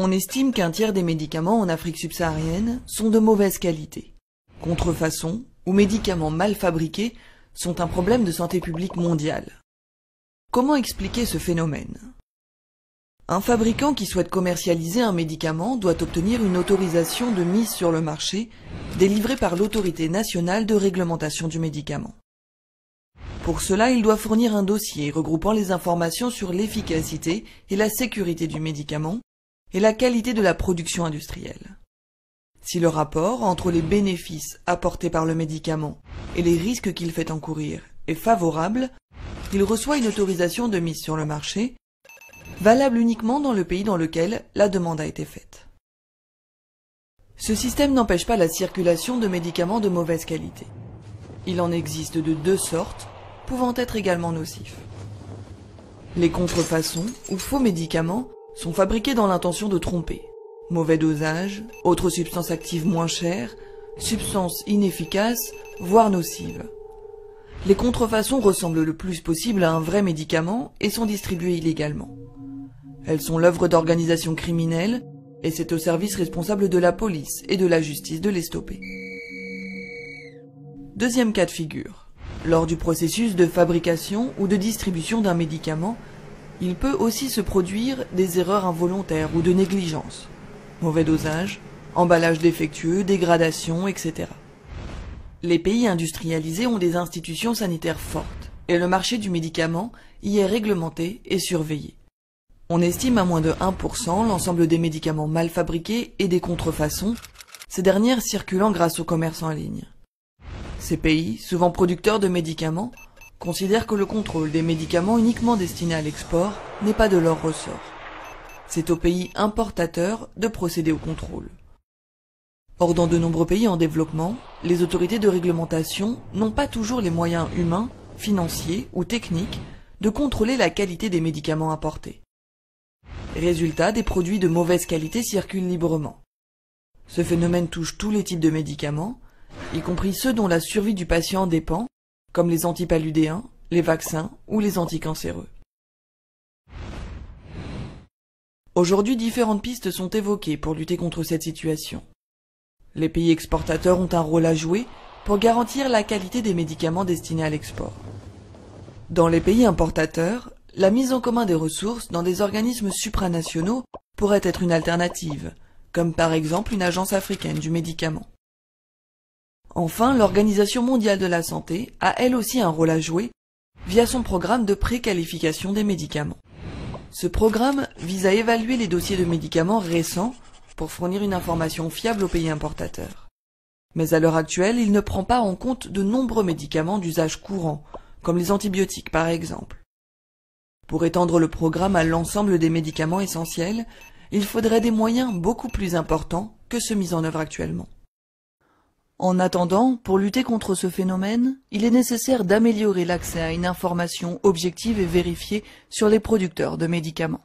On estime qu'un tiers des médicaments en Afrique subsaharienne sont de mauvaise qualité. Contrefaçons ou médicaments mal fabriqués sont un problème de santé publique mondiale. Comment expliquer ce phénomène? Un fabricant qui souhaite commercialiser un médicament doit obtenir une autorisation de mise sur le marché délivrée par l'Autorité nationale de réglementation du médicament. Pour cela, il doit fournir un dossier regroupant les informations sur l'efficacité et la sécurité du médicament et la qualité de la production industrielle. Si le rapport entre les bénéfices apportés par le médicament et les risques qu'il fait encourir est favorable, il reçoit une autorisation de mise sur le marché, valable uniquement dans le pays dans lequel la demande a été faite. Ce système n'empêche pas la circulation de médicaments de mauvaise qualité. Il en existe de deux sortes, pouvant être également nocifs. Les contrefaçons ou faux médicaments sont fabriqués dans l'intention de tromper. Mauvais dosage, autres substances actives moins chères, substances inefficaces, voire nocives. Les contrefaçons ressemblent le plus possible à un vrai médicament et sont distribuées illégalement. Elles sont l'œuvre d'organisations criminelles et c'est au service responsable de la police et de la justice de les stopper. Deuxième cas de figure. Lors du processus de fabrication ou de distribution d'un médicament, il peut aussi se produire des erreurs involontaires ou de négligence. Mauvais dosage, emballage défectueux, dégradation, etc. Les pays industrialisés ont des institutions sanitaires fortes et le marché du médicament y est réglementé et surveillé. On estime à moins de 1% l'ensemble des médicaments mal fabriqués et des contrefaçons, ces dernières circulant grâce au commerce en ligne. Ces pays, souvent producteurs de médicaments, considèrent que le contrôle des médicaments uniquement destinés à l'export n'est pas de leur ressort. C'est aux pays importateurs de procéder au contrôle. Or, dans de nombreux pays en développement, les autorités de réglementation n'ont pas toujours les moyens humains, financiers ou techniques de contrôler la qualité des médicaments importés. Résultat, des produits de mauvaise qualité circulent librement. Ce phénomène touche tous les types de médicaments, y compris ceux dont la survie du patient dépend, comme les antipaludéens, les vaccins ou les anticancéreux. Aujourd'hui, différentes pistes sont évoquées pour lutter contre cette situation. Les pays exportateurs ont un rôle à jouer pour garantir la qualité des médicaments destinés à l'export. Dans les pays importateurs, la mise en commun des ressources dans des organismes supranationaux pourrait être une alternative, comme par exemple une agence africaine du médicament. Enfin, l'Organisation mondiale de la santé a elle aussi un rôle à jouer via son programme de préqualification des médicaments. Ce programme vise à évaluer les dossiers de médicaments récents pour fournir une information fiable aux pays importateurs. Mais à l'heure actuelle, il ne prend pas en compte de nombreux médicaments d'usage courant, comme les antibiotiques par exemple. Pour étendre le programme à l'ensemble des médicaments essentiels, il faudrait des moyens beaucoup plus importants que ceux mis en œuvre actuellement. En attendant, pour lutter contre ce phénomène, il est nécessaire d'améliorer l'accès à une information objective et vérifiée sur les producteurs de médicaments.